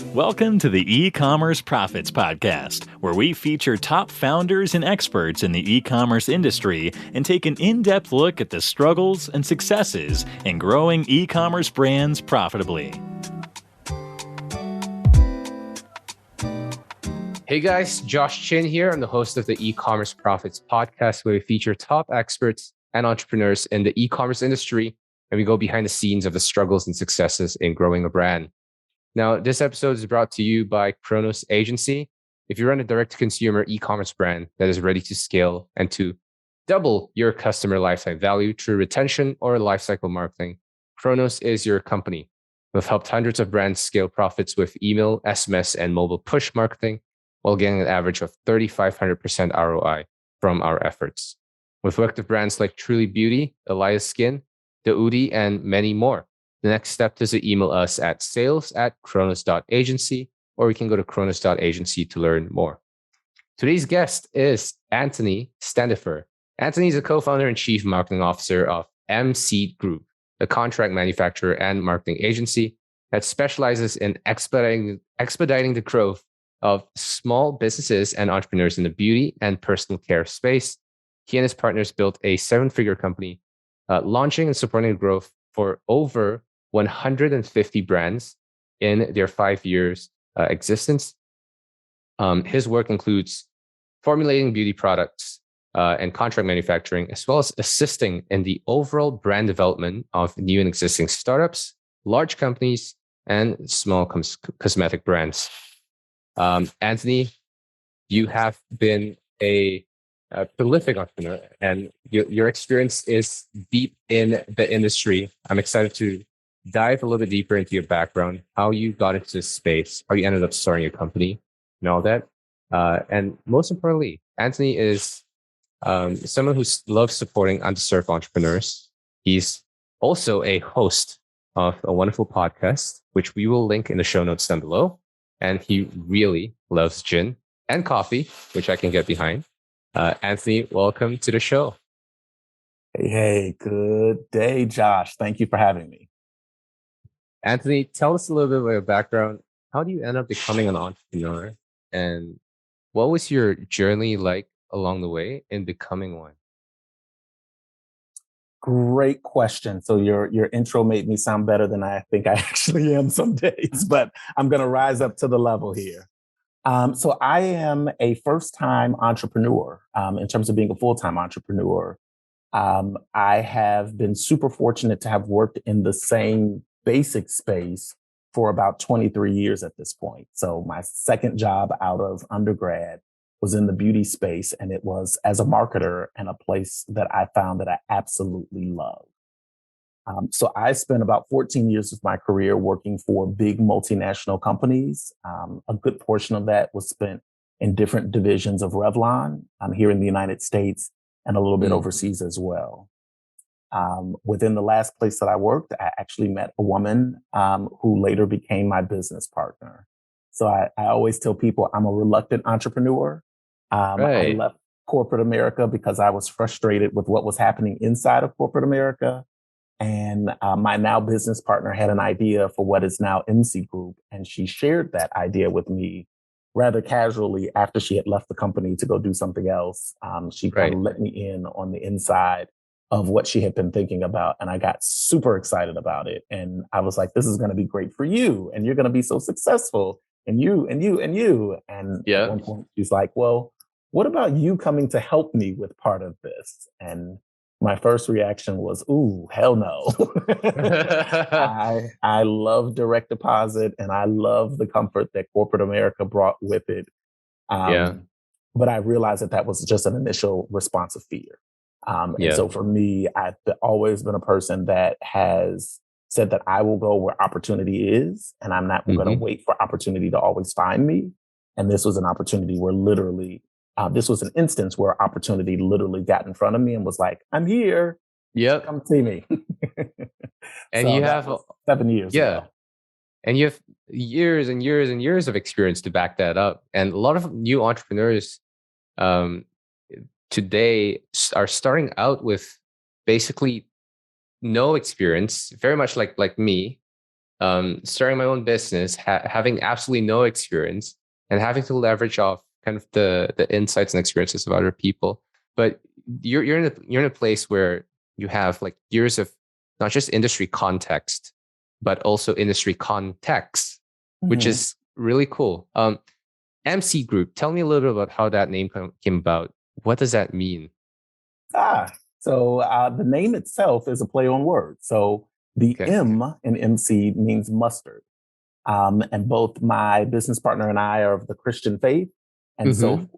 Welcome to the E-commerce Profits Podcast, where we feature top founders and experts in the e-commerce industry and take an in-depth look at the struggles and successes in growing e-commerce brands profitably. Hey guys, Josh Chin here. I'm the host of the E-commerce Profits Podcast, where we feature top experts and entrepreneurs in the e-commerce industry, and we go behind the scenes of the struggles and successes in growing a brand. Now, this episode is brought to you by Chronos.agency. If you run a direct-to-consumer e-commerce brand that is ready to scale and to double your customer lifetime value through retention or lifecycle marketing, Chronos is your company. We've helped hundreds of brands scale profits with email, SMS, and mobile push marketing while getting an average of 3,500% ROI from our efforts. We've worked with brands like Truly Beauty, Elias Skin, Daudi, and many more. The next step is to email us at sales@chronos.agency, or you can go to chronos.agency to learn more. Today's guest is Anthony Standifer. Anthony is a co-founder and chief marketing officer of mSEED Group, a contract manufacturer and marketing agency that specializes in expediting the growth of small businesses and entrepreneurs in the beauty and personal care space. He and his partners built a seven-figure company, launching and supporting growth for over 150 brands in their 5 years existence. His work includes formulating beauty products and contract manufacturing, as well as assisting in the overall brand development of new and existing startups, large companies, and small cosmetic brands. Anthony, you have been a prolific entrepreneur, and your experience is deep in the industry. I'm excited to dive a little bit deeper into your background, how you got into this space, how you ended up starting your company, and all that. And most importantly, Anthony is someone who loves supporting underserved entrepreneurs. He's also a host of a wonderful podcast, which we will link in the show notes down below. And he really loves gin and coffee, which I can get behind. Anthony, welcome to the show. Hey, good day, Josh. Thank you for having me. Anthony, tell us a little bit about your background. How do you end up becoming an entrepreneur? And what was your journey like along the way in becoming one? Great question. So your intro made me sound better than I think I actually am some days, but I'm going to rise up to the level here. So I am a first-time entrepreneur in terms of being a full-time entrepreneur. I have been super fortunate to have worked in the same basic space for about 23 years at this point. So my second job out of undergrad was in the beauty space, and it was as a marketer in a place that I found that I absolutely love. So I spent about 14 years of my career working for big multinational companies. A good portion of that was spent in different divisions of Revlon here in the United States and a little bit overseas as well. Within the last place that I worked, I actually met a woman who later became my business partner. So I always tell people I'm a reluctant entrepreneur. I left corporate America because I was frustrated with what was happening inside of corporate America. And my now business partner had an idea for what is now mSEED Group. And she shared that idea with me rather casually after she had left the company to go do something else. She kind of let me in on the inside of what she had been thinking about. And I got super excited about it. And I was like, this is going to be great for you. And you're going to be so successful. And you, and you, and you. And at one point, she's like, well, what about you coming to help me with part of this? And my first reaction was, ooh, hell no. I love direct deposit, and I love the comfort that corporate America brought with it. But I realized that was just an initial response of fear. And so for me, I've always been a person that has said that I will go where opportunity is, and I'm not going to wait for opportunity to always find me. And this was an opportunity where literally, this was an instance where opportunity literally got in front of me and was like, I'm here. Yep. Come see me. And so you have 7 years ago. And you have years and years and years of experience to back that up. And a lot of new entrepreneurs today are starting out with basically no experience, very much like me. starting my own business, having absolutely no experience, and having to leverage off kind of the insights and experiences of other people. But you're in a place where you have like years of not just industry context, but also industry context, which is really cool. MC Group, tell me a little bit about how that name came about. What does that mean? So the name itself is a play on words. So the M in MC means mustard. And both my business partner and I are of the Christian faith. And so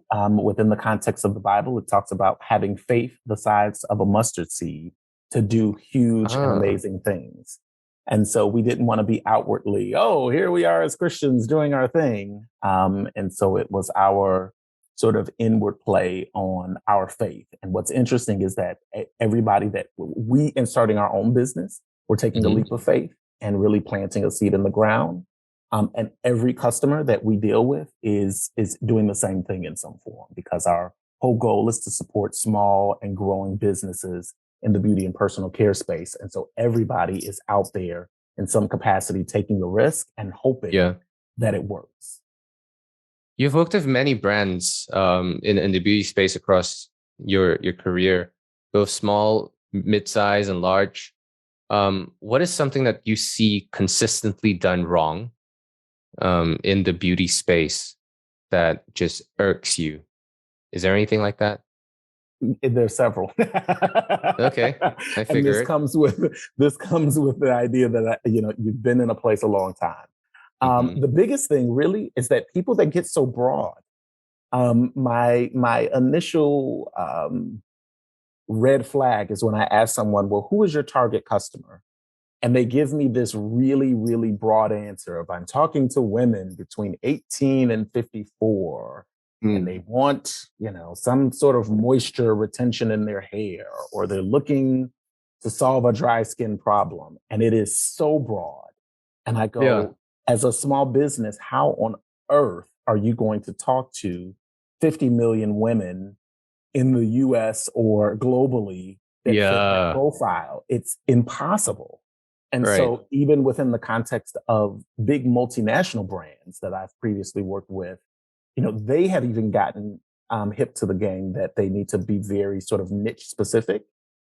within the context of the Bible, it talks about having faith the size of a mustard seed to do huge and amazing things. And so we didn't want to be outwardly, oh, here we are as Christians doing our thing. And so it was our sort of inward play on our faith. And what's interesting is that everybody that we, in starting our own business, we're taking a leap of faith and really planting a seed in the ground. And every customer that we deal with is doing the same thing in some form, because our whole goal is to support small and growing businesses in the beauty and personal care space. And so everybody is out there in some capacity taking a risk and hoping that it works. You've worked with many brands in the beauty space across your career, both small, mid-size, and large. What is something that you see consistently done wrong in the beauty space that just irks you? Is there anything like that? There's several. Okay, I figured. And this comes with the idea that you've been in a place a long time. The biggest thing really is that people that get so broad. My initial red flag is when I ask someone, "Well, who is your target customer?" And they give me this really, really broad answer of, I'm talking to women between 18 and 54. And they want, some sort of moisture retention in their hair, or they're looking to solve a dry skin problem. And it is so broad. And I go, as a small business, how on earth are you going to talk to 50 million women in the US or globally that fit that profile? It's impossible. And so even within the context of big multinational brands that I've previously worked with, they have even gotten hip to the game that they need to be very sort of niche specific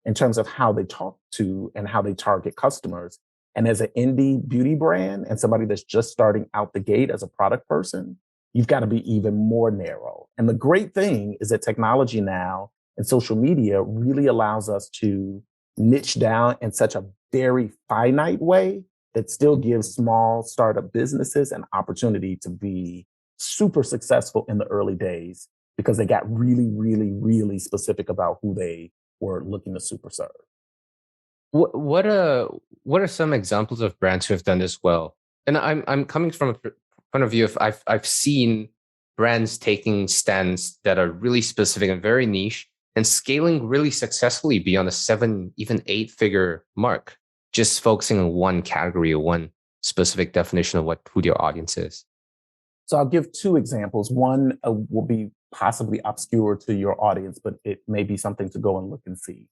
in terms of how they talk to and how they target customers. And as an indie beauty brand and somebody that's just starting out the gate as a product person, you've got to be even more narrow. And the great thing is that technology now and social media really allows us to niche down in such a very finite way that still gives small startup businesses an opportunity to be super successful in the early days, because they got really, really, really specific about who they were looking to super serve. What are some examples of brands who have done this well? And I'm coming from a point of view of I've seen brands taking stands that are really specific and very niche and scaling really successfully beyond a 7, even 8-figure mark, just focusing on one category or one specific definition of who their audience is. So I'll give 2 examples. One will be possibly obscure to your audience, but it may be something to go and look and see.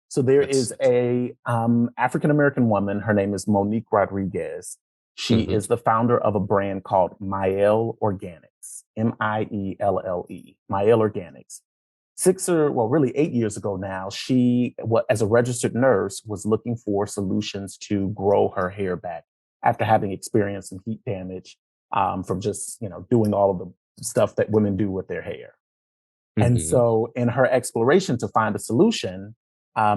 So there is a African-American woman. Her name is Monique Rodriguez. She is the founder of a brand called Mielle Organics, Mielle, Mielle Organics. 8 years ago now, she, as a registered nurse, was looking for solutions to grow her hair back after having experienced some heat damage from just, doing all of the stuff that women do with their hair. And so in her exploration to find a solution,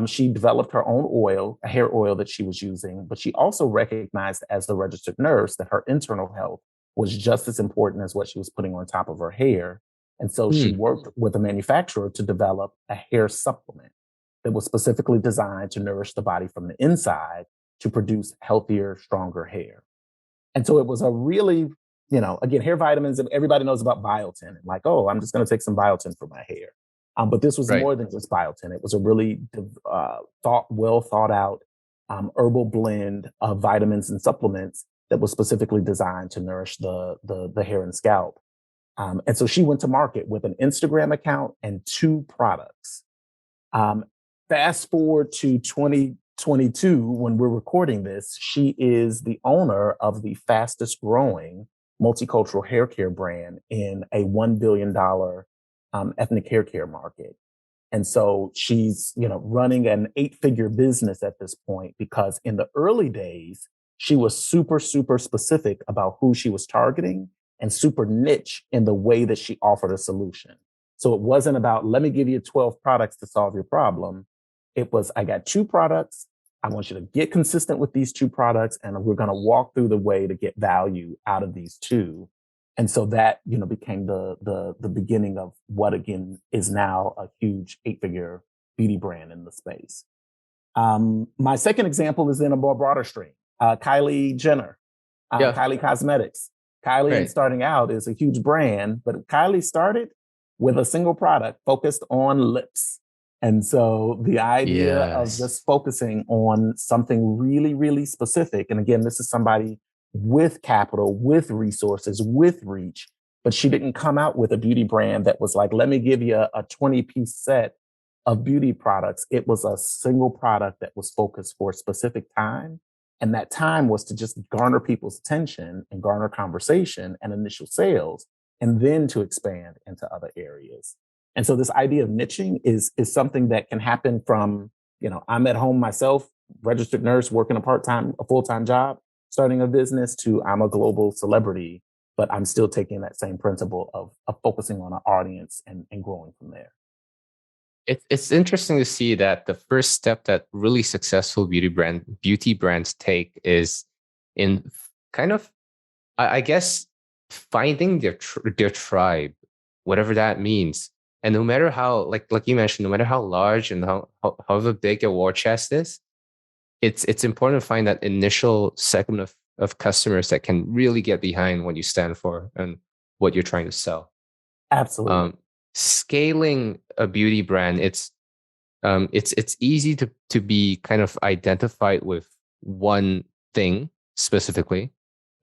she developed her own oil, a hair oil that she was using, but she also recognized as the registered nurse that her internal health was just as important as what she was putting on top of her hair. And so she worked with a manufacturer to develop a hair supplement that was specifically designed to nourish the body from the inside to produce healthier, stronger hair. And so it was a really, again, hair vitamins, everybody knows about biotin, and like, oh, I'm just going to take some biotin for my hair. But this was more than just biotin. It was a really well thought out herbal blend of vitamins and supplements that was specifically designed to nourish the hair and scalp. And so she went to market with an Instagram account and 2 products. Fast forward to 22, when we're recording this, she is the owner of the fastest growing multicultural hair care brand in a $1 billion ethnic hair care market. And so she's, running an 8-figure business at this point, because in the early days, she was super, super specific about who she was targeting and super niche in the way that she offered a solution. So it wasn't about, let me give you 12 products to solve your problem. It was, I got 2 products. I want you to get consistent with these 2 products, and we're going to walk through the way to get value out of these 2. And so that, became the beginning of what again is now a huge 8-figure beauty brand in the space. My second example is in a more broader stream. Kylie Jenner, Kylie Cosmetics. Kylie, in starting out, is a huge brand, but Kylie started with a single product focused on lips. And so the idea of just focusing on something really, really specific. And again, this is somebody with capital, with resources, with reach, but she didn't come out with a beauty brand that was like, let me give you a 20-piece set of beauty products. It was a single product that was focused for a specific time. And that time was to just garner people's attention and garner conversation and initial sales, and then to expand into other areas. And so this idea of niching is something that can happen from, I'm at home myself, registered nurse, working a full-time job, starting a business, to I'm a global celebrity, but I'm still taking that same principle of focusing on an audience and growing from there. It's interesting to see that the first step that really successful beauty brands take is in kind of, I guess, finding their tribe, whatever that means. And no matter how, like you mentioned, no matter how large and however big your war chest is, it's important to find that initial segment of customers that can really get behind what you stand for and what you're trying to sell. Absolutely. Scaling a beauty brand, it's easy to be kind of identified with one thing specifically.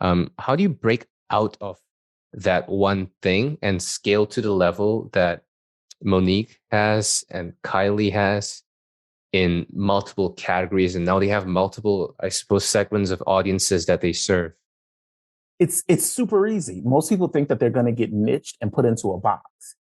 How do you break out of that one thing and scale to the level that Monique has and Kylie has in multiple categories, and now they have multiple, I suppose, segments of audiences that they serve? It's super easy. Most people think that they're going to get niched and put into a box.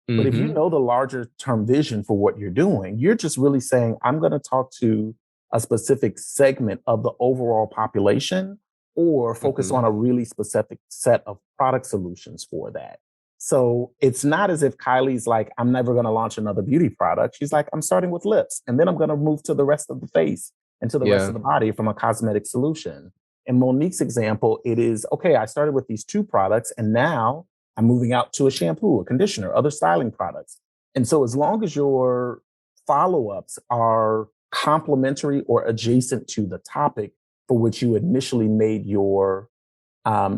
But if you know the larger term vision for what you're doing, you're just really saying, I'm going to talk to a specific segment of the overall population, or focus on a really specific set of product solutions for that. So it's not as if Kylie's like, I'm never going to launch another beauty product. She's like, I'm starting with lips, and then I'm going to move to the rest of the face and to the rest of the body from a cosmetic solution. In Monique's example, it is, okay, I started with these 2 products, and now I'm moving out to a shampoo, a conditioner, other styling products. And so as long as your follow-ups are complementary or adjacent to the topic for which you initially made your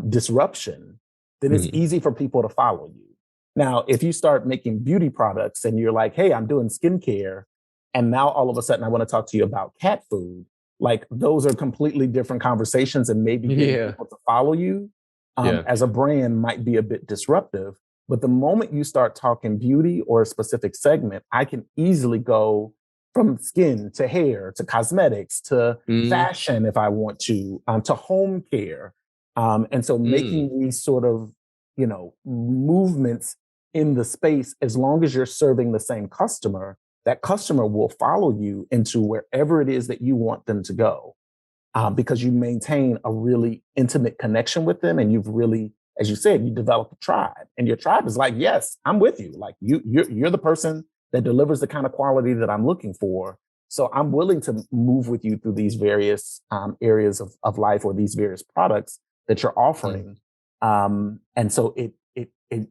disruption, then it's easy for people to follow you. Now, if you start making beauty products and you're like, hey, I'm doing skincare, and now all of a sudden I want to talk to you about cat food, like those are completely different conversations, and maybe getting people to follow you as a brand might be a bit disruptive. But the moment you start talking beauty or a specific segment, I can easily go from skin to hair to cosmetics to fashion if I want to home care. And so making these sort of, movements in the space, as long as you're serving the same customer, that customer will follow you into wherever it is that you want them to go. Because you maintain a really intimate connection with them, and you've really, as you said, you develop a tribe, and your tribe is like, yes, I'm with you. Like you're the person that delivers the kind of quality that I'm looking for. So I'm willing to move with you through these various areas of life, or these various products that you're offering. And so it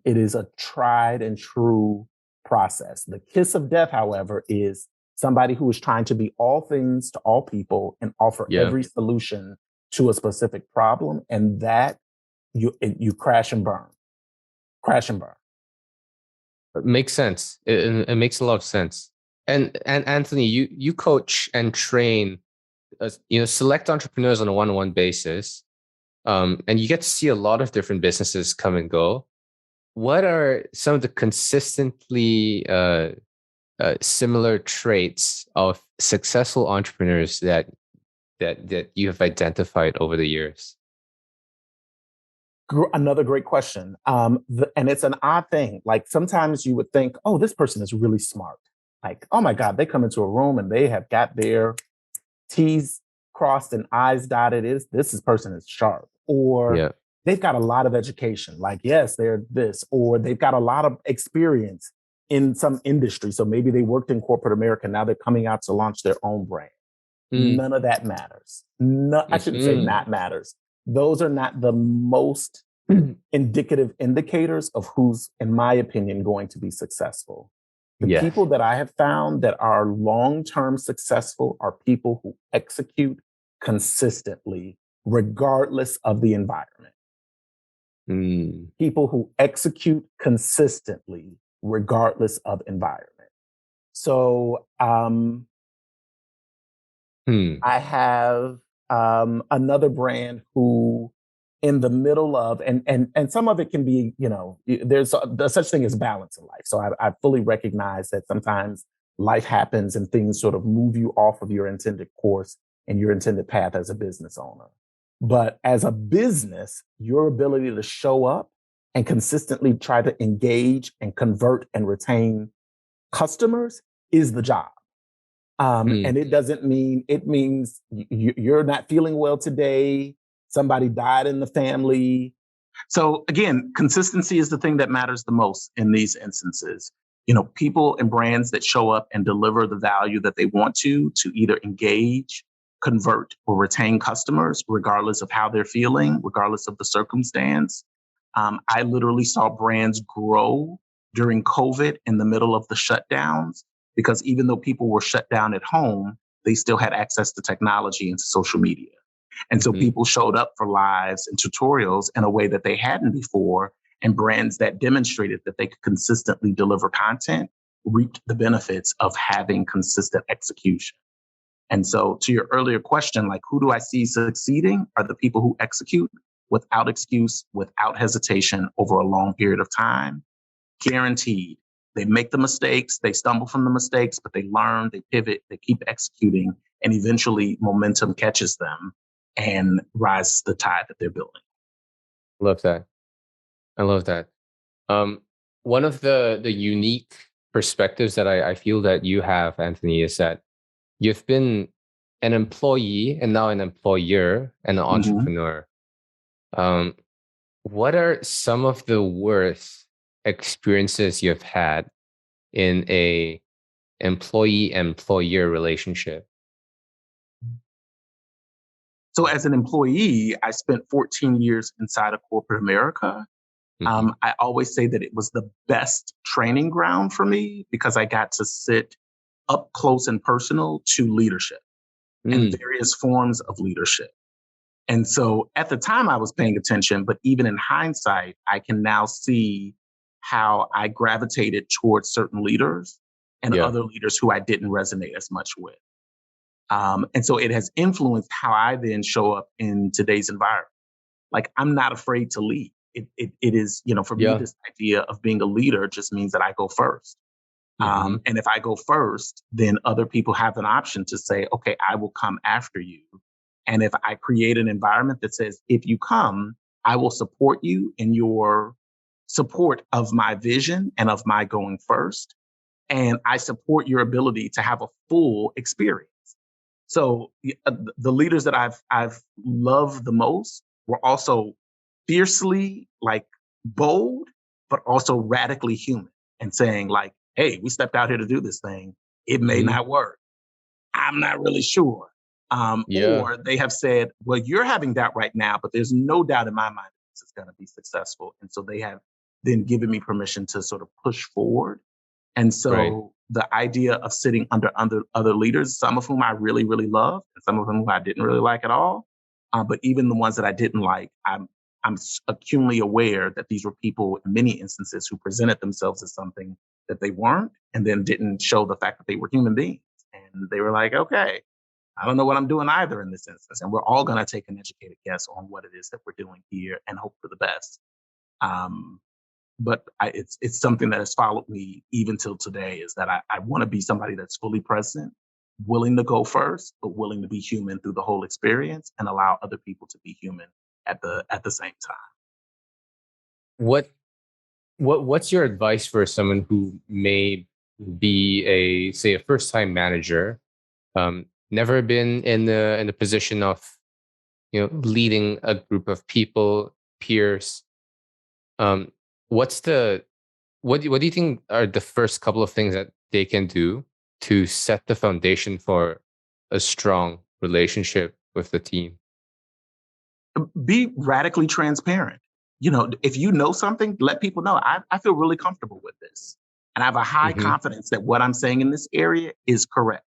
is a tried and true process. The kiss of death, however, is somebody who is trying to be all things to all people and offer every solution to a specific problem. And that you crash and burn. It makes sense. It makes a lot of sense. And Anthony, you coach and train, select entrepreneurs on a one-on-one basis. And you get to see a lot of different businesses come and go. What are some of the consistently similar traits of successful entrepreneurs that you have identified over the years? Another great question. And it's an odd thing. Like sometimes you would think, oh, this person is really smart. Like, oh my God, they come into a room and they have got their T's crossed and I's dotted. This person is sharp. Or Yeah. they've got a lot of education. Like, yes, they're this. Or they've got a lot of experience in some industry. So maybe they worked in corporate America. Now they're coming out to launch their own brand. None of that matters. No, I shouldn't say not matters. Those are not the most indicative indicators of who's, in my opinion, going to be successful. The Yes. people that I have found that are long-term successful are people who execute consistently, regardless of the environment. People who execute consistently, regardless of environment. So, I have another brand who in the middle of, and some of it can be, there's such thing as balance in life. So I fully recognize that sometimes life happens and things sort of move you off of your intended course and your intended path as a business owner. But as a business, your ability to show up and consistently try to engage and convert and retain customers is the job. And it doesn't mean, it means you're not feeling well today. Somebody died in the family. So again, consistency is the thing that matters the most in these instances. People and brands that show up and deliver the value that they want to either engage, convert, or retain customers, regardless of how they're feeling, regardless of the circumstance. I literally saw brands grow during COVID in the middle of the shutdowns, because even though people were shut down at home, they still had access to technology and to social media. And so people showed up for lives and tutorials in a way that they hadn't before. And brands that demonstrated that they could consistently deliver content reaped the benefits of having consistent execution. And so to your earlier question, like, who do I see succeeding are the people who execute without excuse, without hesitation over a long period of time. Guaranteed. They make the mistakes, they stumble from the mistakes, but they learn, they pivot, they keep executing, and eventually momentum catches them and rises the tide that they're building. Love that. I love that. One of the unique perspectives that I feel that you have, Anthony, is that you've been an employee and now an employer and an entrepreneur. What are some of the worst experiences you've had in a employee-employer relationship? So as an employee, I spent 14 years inside of corporate America. I always say that it was the best training ground for me because I got to sit up close and personal to leadership and various forms of leadership. And so at the time I was paying attention, but even in hindsight, I can now see how I gravitated towards certain leaders and other leaders who I didn't resonate as much with. And so it has influenced how I then show up in today's environment. Like, I'm not afraid to lead. It is, for me, this idea of being a leader just means that I go first. And if I go first, then other people have an option to say, okay, I will come after you. And if I create an environment that says, if you come, I will support you in your support of my vision and of my going first. And I support your ability to have a full experience. So the leaders that I've loved the most were also fiercely bold, but also radically human and saying like, hey, we stepped out here to do this thing. It may not work. I'm not really sure. Or they have said, well, you're having doubt right now, but there's no doubt in my mind that this is going to be successful. And so they have then given me permission to sort of push forward. And so the idea of sitting under other leaders, some of whom I really, really loved, and some of them who I didn't really like at all. But even the ones that I didn't like, I'm acutely aware that these were people in many instances who presented themselves as something that they weren't, and then didn't show the fact that they were human beings. And they were like, okay, I don't know what I'm doing either in this instance. And we're all going to take an educated guess on what it is that we're doing here and hope for the best. but it's something that has followed me even till today, is that I want to be somebody that's fully present, willing to go first, but willing to be human through the whole experience and allow other people to be human at the same time. What's your advice for someone who may be a first time manager, never been in the position of leading a group of people, peers? Um, what's the what do you think are the first couple of things that they can do to set the foundation for a strong relationship with the team? Be radically transparent. If you know something, let people know. I feel really comfortable with this. And I have a high Hmm. confidence that what I'm saying in this area is correct.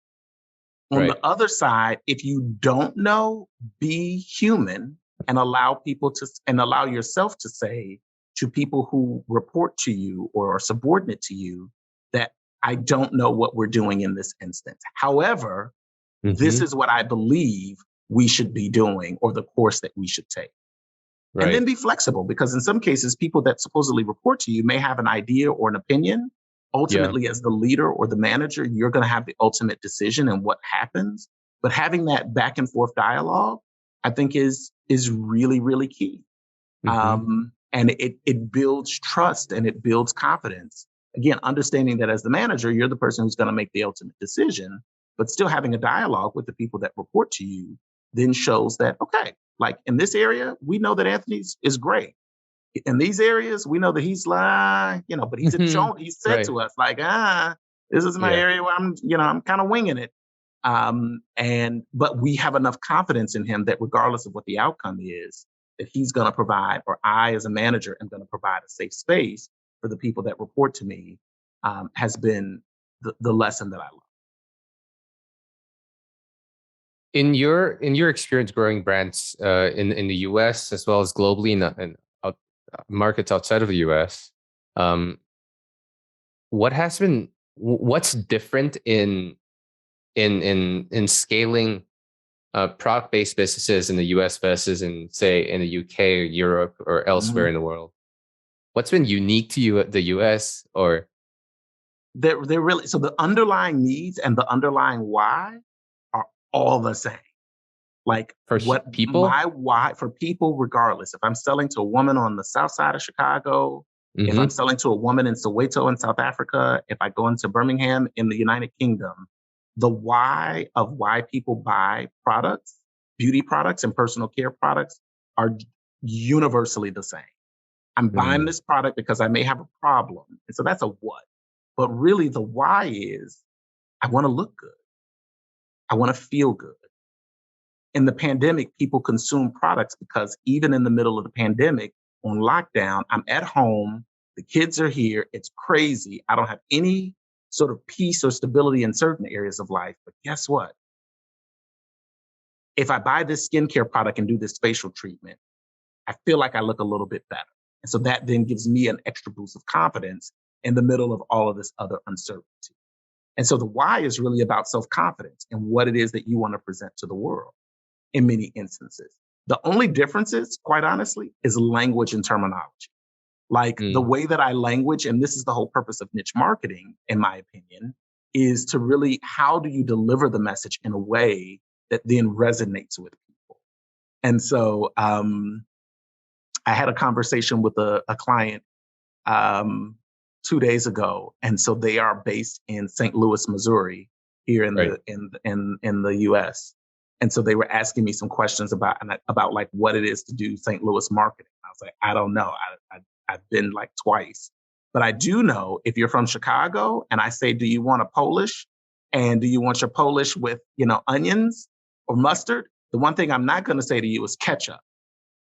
On the Right. other side, if you don't know, be human and allow yourself to say to people who report to you or are subordinate to you that I don't know what we're doing in this instance. However, this Hmm. is what I believe we should be doing or the course that we should take. And then Right. be flexible, because in some cases, people that supposedly report to you may have an idea or an opinion. Yeah. Ultimately, as the leader or the manager, you're going to have the ultimate decision in what happens. But having that back and forth dialogue, I think is really, really key. Hmm. And it builds trust and it builds confidence. Again, understanding that as the manager, you're the person who's going to make the ultimate decision, but still having a dialogue with the people that report to you then shows that, okay, like in this area, we know that Anthony is great. In these areas, we know that he's like, but Hmm. he said Right. to us, like, this is my Yeah. area where I'm kind of winging it. But we have enough confidence in him that regardless of what the outcome is, that he's going to provide, or I as a manager am going to provide a safe space for the people that report to me, has been the lesson that I learned. In your experience growing brands in the US as well as globally in markets outside of the US, um, what's different in scaling product based businesses in the US versus in the UK or Europe or elsewhere Mhm. in the world? What's been unique to you at the US or They're really, so the underlying needs and the underlying why are all the same. Like for what people? my why for people, regardless. If I'm selling to a woman on the south side of Chicago, if I'm Hmm. selling to a woman in Soweto in South Africa, if I go into Birmingham in the United Kingdom, the why of why people buy products, beauty products and personal care products, are universally the same. I'm buying Mm. this product because I may have a problem. And so that's a what. But really, the why is I want to look good. I want to feel good. In the pandemic, people consume products because even in the middle of the pandemic, on lockdown, I'm at home, the kids are here, it's crazy. I don't have any sort of peace or stability in certain areas of life. But guess what? If I buy this skincare product and do this facial treatment, I feel like I look a little bit better. And so that then gives me an extra boost of confidence in the middle of all of this other uncertainty. And so the why is really about self confidence and what it is that you want to present to the world in many instances. The only differences, quite honestly, is language and terminology. Like the Mm. way that I language, and this is the whole purpose of niche marketing, in my opinion, is to really, how do you deliver the message in a way that then resonates with people? And so I had a conversation with a client um, 2 days ago, and so they are based in St. Louis, Missouri, here in Right. the U.S. And so they were asking me some questions about like what it is to do St. Louis marketing. I was like, I don't know. I've been like twice, but I do know if you're from Chicago, and I say, do you want a Polish, and do you want your Polish with onions or mustard? The one thing I'm not going to say to you is ketchup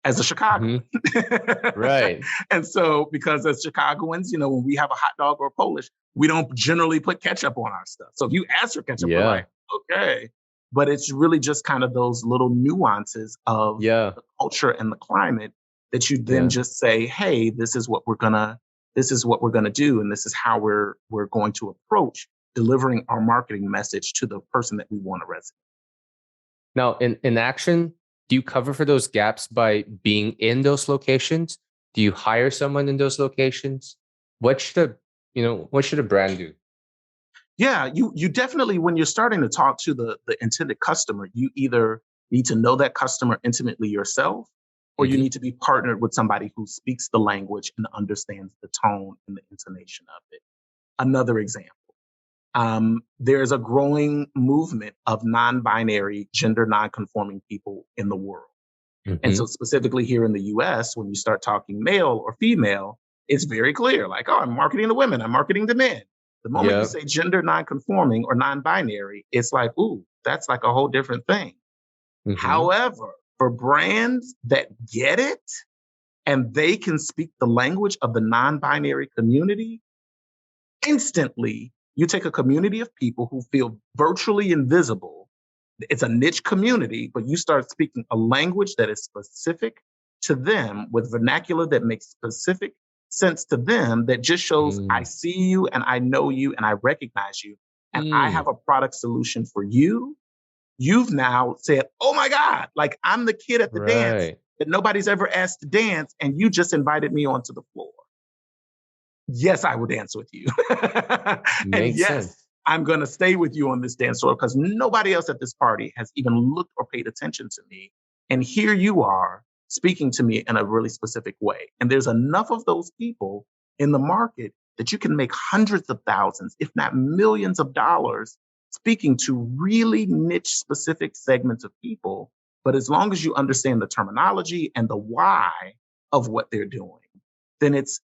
as a Chicagoan. Hmm. Right. And so, because as Chicagoans, when we have a hot dog or a Polish, we don't generally put ketchup on our stuff. So if you ask for ketchup, we're Yeah. like, okay. But it's really just kind of those little nuances of Yeah. the culture and the climate that you then Yeah. just say, hey, this is what we're gonna do, and this is how we're going to approach delivering our marketing message to the person that we want to resonate. Now, in action, do you cover for those gaps by being in those locations, Do you hire someone in those locations? What should what should a brand do? Yeah, you definitely, when you're starting to talk to the intended customer, you either need to know that customer intimately yourself, or you Hmm. need to be partnered with somebody who speaks the language and understands the tone and the intonation of it. Another example, there's a growing movement of non-binary, gender non-conforming people in the world. And so Hmm. specifically here in the US, when you start talking male or female, it's very clear, like, oh, I'm marketing to women, I'm marketing to men. The moment you Yeah. say gender non-conforming or non-binary, it's like, ooh, that's like a whole different thing. Hmm. However, for brands that get it and they can speak the language of the non-binary community, instantly you take a community of people who feel virtually invisible. It's a niche community, but you start speaking a language that is specific to them with vernacular that makes specific sense to them, that just shows I Mm. see you and I know you and I recognize you and I Mm. have a product solution for you. You've now said, oh my God, like I'm the kid at the dance Right. that nobody's ever asked to dance, and you just invited me onto the floor. Yes, I will dance with you. And Makes yes, sense. I'm going to stay with you on this dance floor because nobody else at this party has even looked or paid attention to me. And here you are speaking to me in a really specific way. And there's enough of those people in the market that you can make hundreds of thousands, if not millions of dollars, speaking to really niche specific segments of people. But as long as you understand the terminology and the why of what they're doing, then it's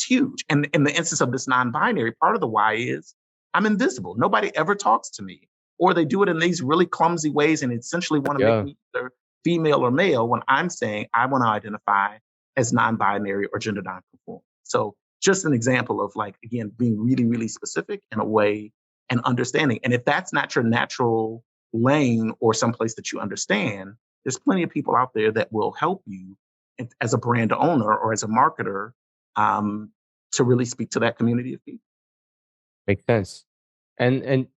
huge. And in the instance of this non-binary, part of the why is I'm invisible. Nobody ever talks to me, or they do it in these really clumsy ways and essentially want to make Yeah. me either female or male when I'm saying I want to identify as non-binary or gender non-conforming. So just an example of, like, again, being really, really specific in a way and understanding. And if that's not your natural lane or someplace that you understand, there's plenty of people out there that will help you as a brand owner or as a marketer, um, to really speak to that community of people. Makes sense. And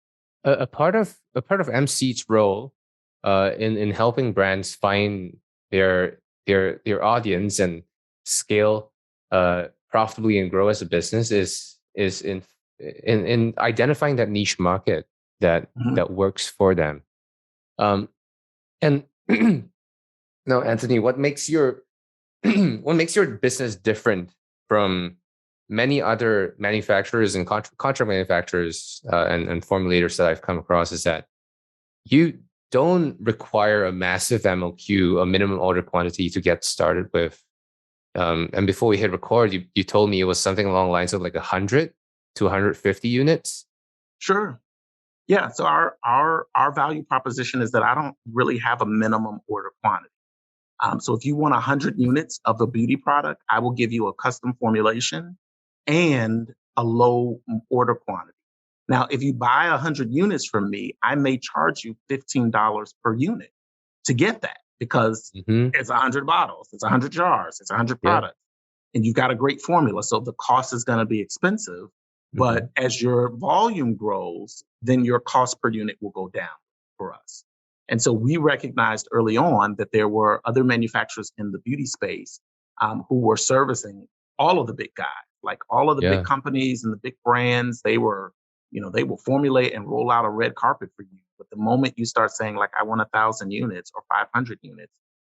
a part of MC's role in helping brands find their audience and scale profitably and grow as a business is in identifying that niche market Mhm. that works for them. Um, and now, Anthony, what makes your what makes your business different from many other manufacturers and contract manufacturers and formulators that I've come across is that you don't require a massive MOQ, a minimum order quantity, to get started with. And before we hit record, you told me it was something along the lines of like 100 to 150 units. Sure. Yeah. So our value proposition is that I don't really have a minimum order quantity. So if you want 100 units of a beauty product, I will give you a custom formulation and a low order quantity. Now, if you buy 100 units from me, I may charge you $15 per unit to get that, because Hmm. it's 100 bottles, it's 100 jars, it's 100 Yeah. products, and you've got a great formula. So the cost is going to be expensive. Hmm. But as your volume grows, then your cost per unit will go down for us. And so we recognized early on that there were other manufacturers in the beauty space, who were servicing all of the big guys, like all of the big Yeah. companies and the big brands. They will formulate and roll out a red carpet for you. But the moment you start saying, like, I want 1,000 units or 500 units,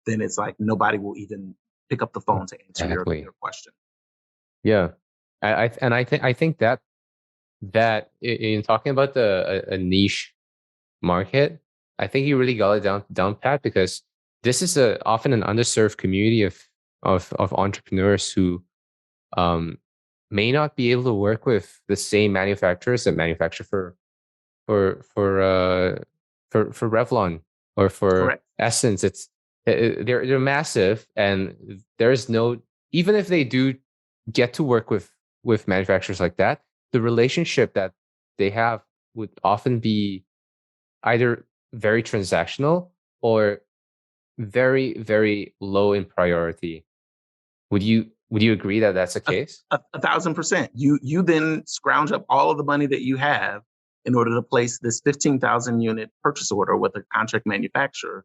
then it's like nobody will even pick up the phone to answer your Exactly. question. Yeah. I think that in talking about a niche market, I think you really got it down pat, because this is often an underserved community of entrepreneurs who um, may not be able to work with the same manufacturers that manufacture for for uh, for Revlon or for Correct. Essence. They're massive, and there's no, even if they do get to work with manufacturers like that, the relationship that they have would often be either very transactional or very low in priority. Would you agree that that's the A, case? 1,000%. You then scrounge up all of the money that you have in order to place this 15,000 unit purchase order with a contract manufacturer,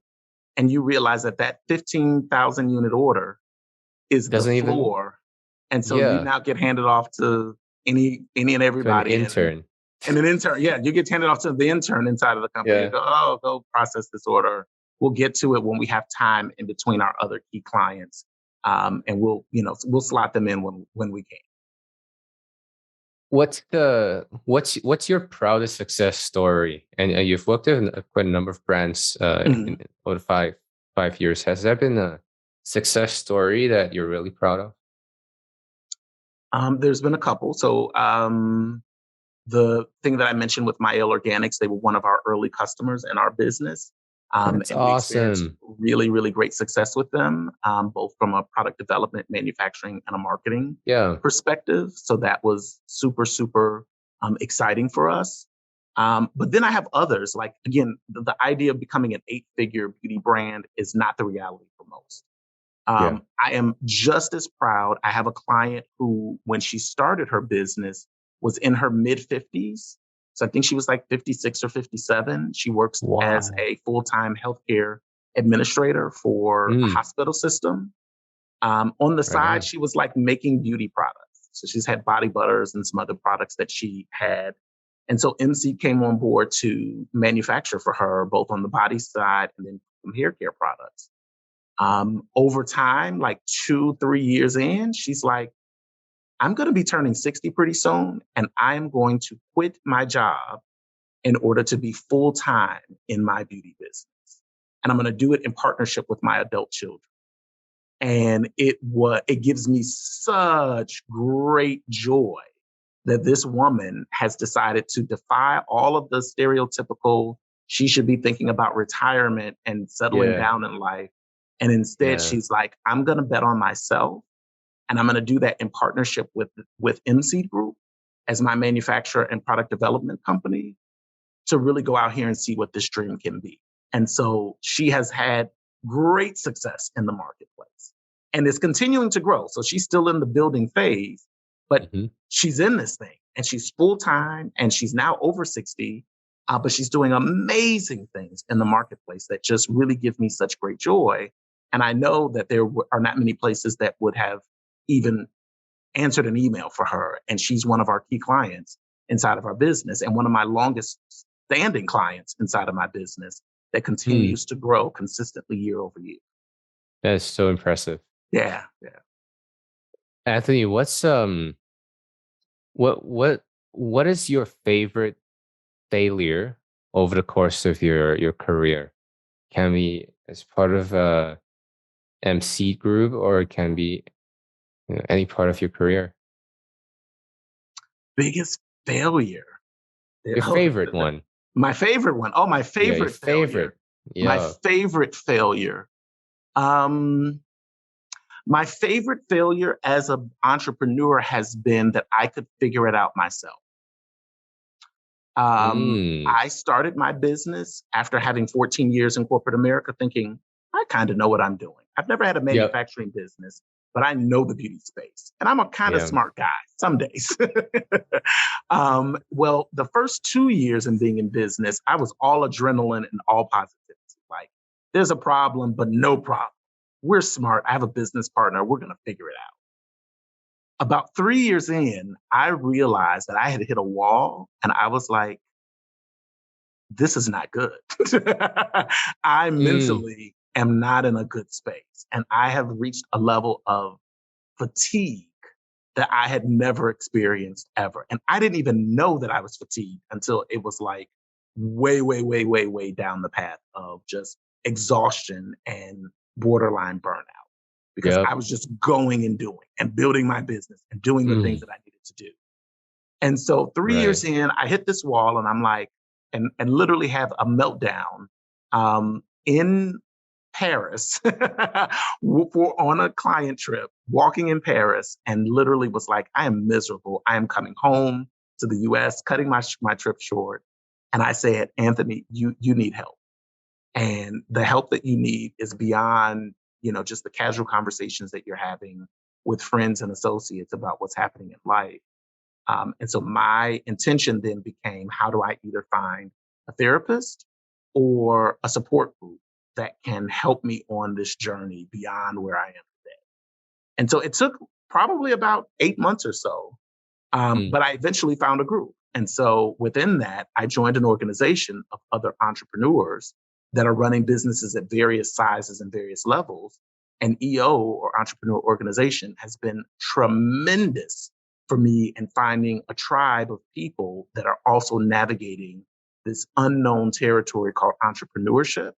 and you realize that that 15,000 unit order is the Doesn't even, floor. And so you yeah, now get handed off to any and to an everybody. intern. And an intern, yeah, you get handed off to the intern inside of the company and Yeah. go, oh, go process this order. We'll get to it when we have time in between our other key clients. And we'll slot them in when we can. What's your proudest success story? And you've worked in quite a number of brands Mhm. in over 5 years. Has there been a success story that you're really proud of? There's been a couple. So the thing that I mentioned with My Ale Organics, they were one of our early customers in our business. That's And we experienced awesome. really, really great success with them, both from a product development, manufacturing, and a marketing Yeah. perspective. So that was super, super exciting for us. But then I have others, like, again, the idea of becoming an 8-figure beauty brand is not the reality for most. Yeah. I am just as proud. I have a client who, when she started her business, was in her mid 50s. So I think she was like 56 or 57. She works as Wow. a full time healthcare administrator for a Mm, hospital system. On the right side, on. she was like making beauty products. So she's had body butters and some other products that she had. And so MC came on board to manufacture for her, both on the body side and then some hair care products. Over time, like 2, 3 years in, she's like, I'm going to be turning 60 pretty soon, and I am going to quit my job in order to be full time in my beauty business. And I'm going to do it in partnership with my adult children. And it gives me such great joy that this woman has decided to defy all of the stereotypical, she should be thinking about retirement and settling Yeah. down in life. And instead, Yeah. she's like, I'm going to bet on myself, and I'm going to do that in partnership with mSEED Group as my manufacturer and product development company to really go out here and see what this dream can be. And so she has had great success in the marketplace and is continuing to grow. So she's still in the building phase, but Hmm. she's in this thing and she's full time and she's now over 60. But she's doing amazing things in the marketplace that just really give me such great joy. And I know that there are not many places that would have even answered an email for her. And she's one of our key clients inside of our business and one of my longest standing clients inside of my business that Mm, continues to grow consistently year over year. that is so impressive. Yeah, yeah. Anthony, what is your favorite failure over the course of your career? Can be as part of a MC group, or it can be, any part of your career. Biggest failure. Your Oh, favorite one. my favorite one. Oh, my Yeah, your favorite failure. favorite. My Yeah. favorite failure. Um, my favorite failure as an entrepreneur has been that I could figure it out myself. Mm. I started my business after having 14 years in corporate America thinking, I kind of know what I'm doing. I've never had a Yep. manufacturing business, but I know the beauty space. And I'm a kind of Yeah. smart guy some days. Well, the first 2 years in being in business, I was all adrenaline and all positivity. Like, there's a problem, but no problem. We're smart. I have a business partner. We're going to figure it out. About 3 years in, I realized that I had hit a wall and I was like, this is not good. I Mm. mentally am not in a good space. And I have reached a level of fatigue that I had never experienced ever. And I didn't even know that I was fatigued until it was like way, way, way, way, way down the path of just exhaustion and borderline burnout because I Yep. was just going and doing and building my business and doing the things Mm. that I needed to do. And so 3 years Right. in, I hit this wall and I'm like, and literally have a meltdown in Paris on a client trip, walking in Paris, and literally was like, I am miserable. I am coming home to the US, cutting my trip short. And I said, Anthony, you need help. And the help that you need is beyond, just the casual conversations that you're having with friends and associates about what's happening in life. And so my intention then became, how do I either find a therapist or a support group that can help me on this journey beyond where I am today? And so it took probably about 8 months or so. But I eventually found a group. And so within that, I joined an organization of other entrepreneurs that are running businesses at various sizes and various levels. And EO, or entrepreneur organization, has been tremendous for me in finding a tribe of people that are also navigating this unknown territory called entrepreneurship,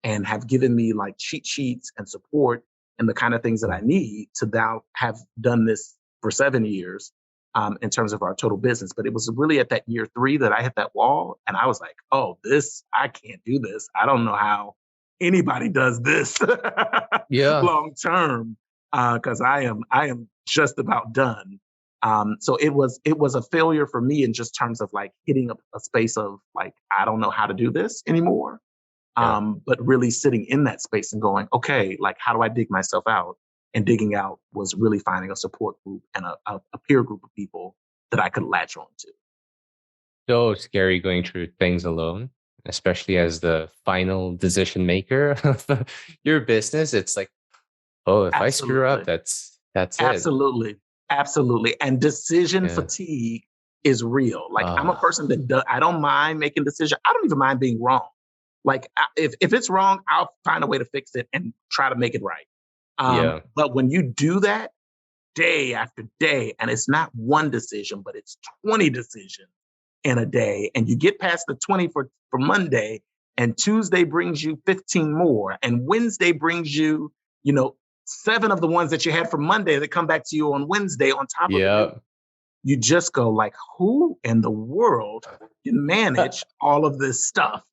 and have given me like cheat sheets and support and the kind of things that I need to now have done this for 7 years in terms of our total business. But it was really at that year 3 that I hit that wall, and I was like, oh, I can't do this. I don't know how anybody does this Yeah. long term, because I am just about done. So it was a failure for me in just terms of like hitting a space of like, I don't know how to do this anymore. Yeah. But really sitting in that space and going, okay, like, how do I dig myself out? And digging out was really finding a support group and a peer group of people that I could latch on to. So scary going through things alone, especially as the final decision maker of your business. It's like, oh, if I screw up, Absolutely. that's it. Absolutely. Absolutely. And decision Yeah. fatigue is real. Like, I'm a person that I don't mind making decisions. I don't even mind being wrong. Like, if it's wrong, I'll find a way to fix it and try to make it right. Yeah. But when you do that day after day, and it's not one decision, but it's 20 decisions in a day, and you get past the 20 for Monday, and Tuesday brings you 15 more, and Wednesday brings you, 7 of the ones that you had for Monday that come back to you on Wednesday on top of Yeah. it. You just go like, who in the world can manage all of this stuff?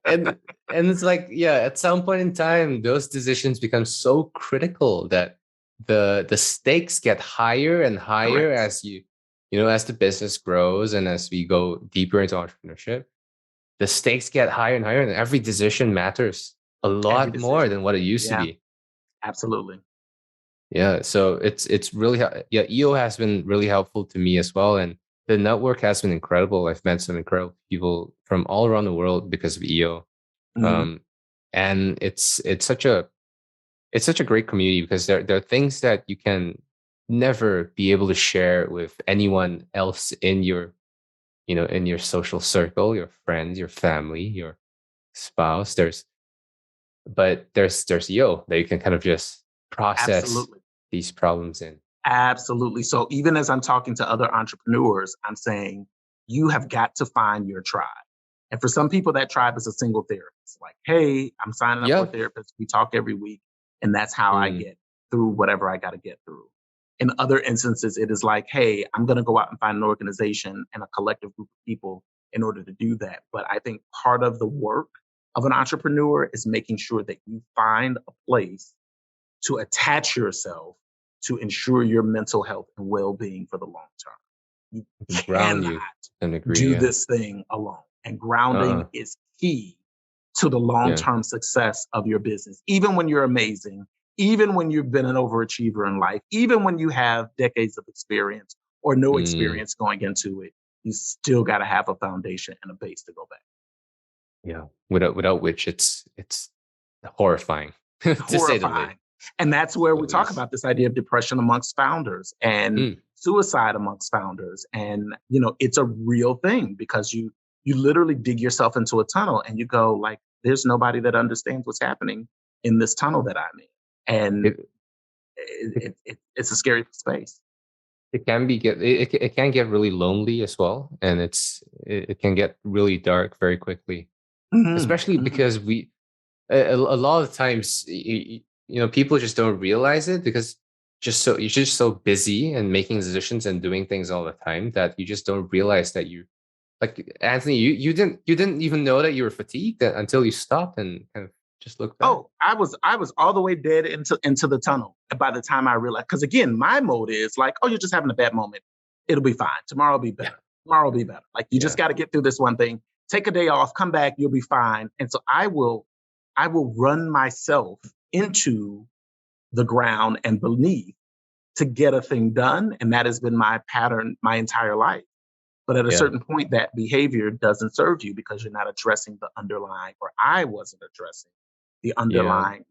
and it's like, yeah, at some point in time, those decisions become so critical that the stakes get higher and higher Correct. as as the business grows and as we go deeper into entrepreneurship. The stakes get higher and higher, and every decision matters a Every lot more decision. than what it used to Yeah, be. absolutely. Yeah, so it's really yeah, EO has been really helpful to me as well, and the network has been incredible. I've met some incredible people from all around the world because of EO. Mhm. um, and it's such a great community because there are things that you can never be able to share with anyone else in your in your social circle, your friends, your family, your spouse. There's EO that you can kind of just process Absolutely. these problems in. Absolutely. So even as I'm talking to other entrepreneurs, I'm saying you have got to find your tribe. And for some people, that tribe is a single therapist. Like, hey, I'm signing up for a Yeah. therapist. We talk every week, and that's how I Mm, get through whatever I got to get through. In other instances, it is like, hey, I'm going to go out and find an organization and a collective group of people in order to do that. But I think part of the work of an entrepreneur is making sure that you find a place to attach yourself to ensure your mental health and well-being for the long term. You to ground cannot you to some degree, do yeah. this thing alone. And grounding Uh, is key to the yeah. long-term success of your business. Even when you're amazing, even when you've been an overachiever in life, even when you have decades of experience or no Mm, experience going into it, you still got to have a foundation and a base to go back. yeah. Without which it's horrifying to say the least. Horrifying. And that's where The we talk least. about this idea of depression amongst founders and Mm, suicide amongst founders. And, it's a real thing because you literally dig yourself into a tunnel and you go like, there's nobody that understands what's happening in this tunnel that I'm in. And it, it it's a scary space. it can be it can get really lonely as well, and it can get really dark very quickly, Mhm, especially mhm. because a lot of times people just don't realize it because you're just so busy and making decisions and doing things all the time that you just don't realize that you like Anthony, you didn't even know that you were fatigued until you stopped and kind of just looked back. Oh, I was all the way dead into the tunnel by the time I realized. Because again, my mode is like, oh, you're just having a bad moment. It'll be fine. Tomorrow will be better. Tomorrow will be better. Like you just Yeah. got to get through this one thing. Take a day off. Come back. You'll be fine. And so I will run myself into the ground and beneath to get a thing done. And that has been my pattern my entire life. But at a Yeah. certain point, that behavior doesn't serve you because you're not addressing the underlying, or I wasn't addressing the Yeah. underlying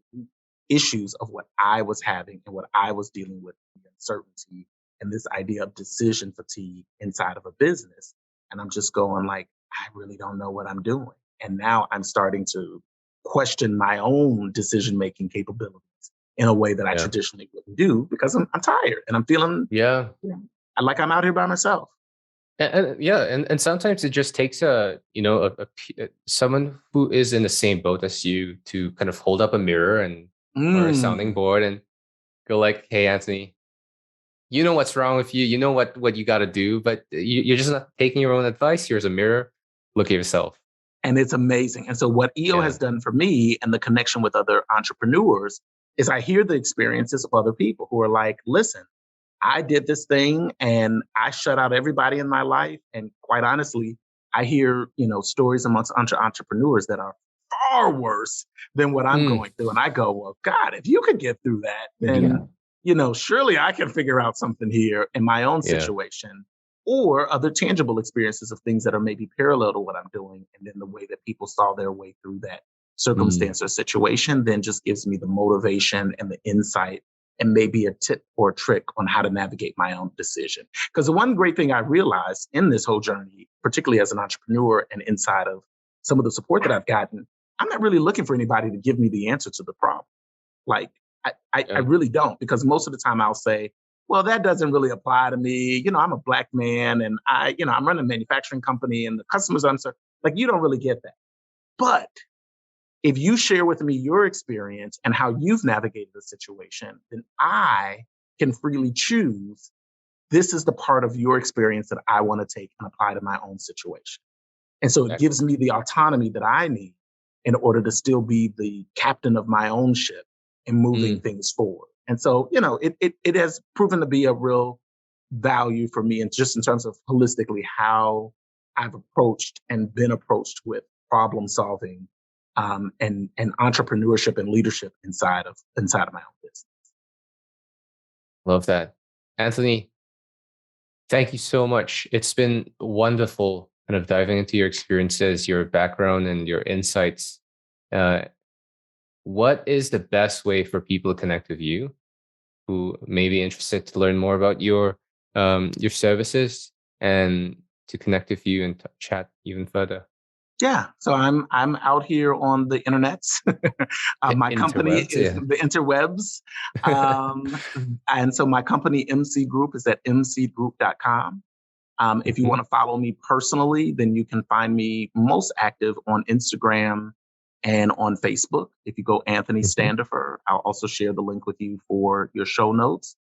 issues of what I was having and what I was dealing with, the uncertainty and this idea of decision fatigue inside of a business. And I'm just going like, I really don't know what I'm doing. And now I'm starting to question my own decision-making capabilities in a way that I traditionally wouldn't do because I'm tired and I'm feeling like I'm out here by myself. And sometimes it just takes someone who is in the same boat as you to kind of hold up a mirror or a sounding board and go like, hey, Anthony, you know what's wrong with you. You know what you got to do, but you're just not taking your own advice. Here's a mirror. Look at yourself. And it's amazing. And so what EO has done for me and the connection with other entrepreneurs is I hear the experiences of other people who are like, listen, I did this thing and I shut out everybody in my life. And quite honestly, I hear, stories amongst entrepreneurs that are far worse than what I'm going through. And I go, well, God, if you could get through that, then, surely I can figure out something here in my own situation or other tangible experiences of things that are maybe parallel to what I'm doing. And then the way that people saw their way through that circumstance or situation then just gives me the motivation and the insight and maybe a tip or a trick on how to navigate my own decision. Because the one great thing I realized in this whole journey, particularly as an entrepreneur and inside of some of the support that I've gotten, I'm not really looking for anybody to give me the answer to the problem. Like, I really don't, because most of the time I'll say, well, that doesn't really apply to me. I'm a Black man and I'm running a manufacturing company and the customers are uncertain. Like, you don't really get that. But if you share with me your experience and how you've navigated the situation, then I can freely choose, this is the part of your experience that I want to take and apply to my own situation. And so it gives me the autonomy that I need in order to still be the captain of my own ship and moving things forward. And so, it has proven to be a real value for me, and just in terms of holistically how I've approached and been approached with problem solving and entrepreneurship and leadership inside of my own business. Love that. Anthony, thank you so much. It's been wonderful kind of diving into your experiences, your background, and your insights. What is the best way for people to connect with you who may be interested to learn more about your services and to connect with you and chat even further? Yeah, so I'm out here on the internets. My company is the interwebs. And so my company, mSEED Group, is at mseedgroup.com. If you want to follow me personally, then you can find me most active on Instagram and on Facebook. If you go Anthony Standifer, I'll also share the link with you for your show notes.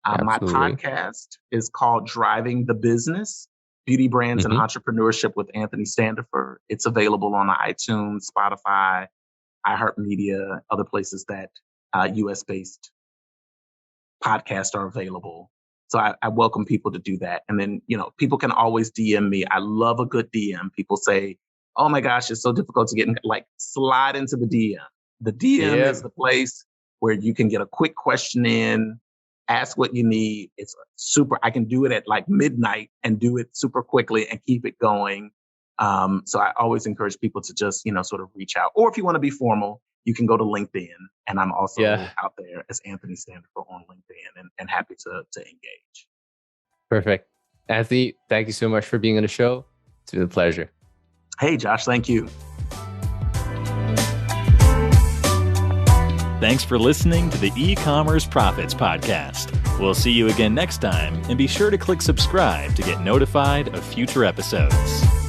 My podcast is called Driving the Business, Beauty Brands and Entrepreneurship with Anthony Standifer. It's available on iTunes, Spotify, iHeartMedia, other places that US-based podcasts are available. So I welcome people to do that. And then, people can always DM me. I love a good DM. People say, oh my gosh, it's so difficult to get in, like, slide into the DM. The DM is the place where you can get a quick question in, ask what you need. It's super. I can do it at like midnight and do it super quickly and keep it going. So I always encourage people to just, sort of reach out. Or if you want to be formal, you can go to LinkedIn. And I'm also out there as Anthony Standifer on LinkedIn and happy to engage. Perfect. Anthony, thank you so much for being on the show. It's been a pleasure. Hey, Josh, thank you. Thanks for listening to the E-Commerce Profits Podcast. We'll see you again next time, and be sure to click subscribe to get notified of future episodes.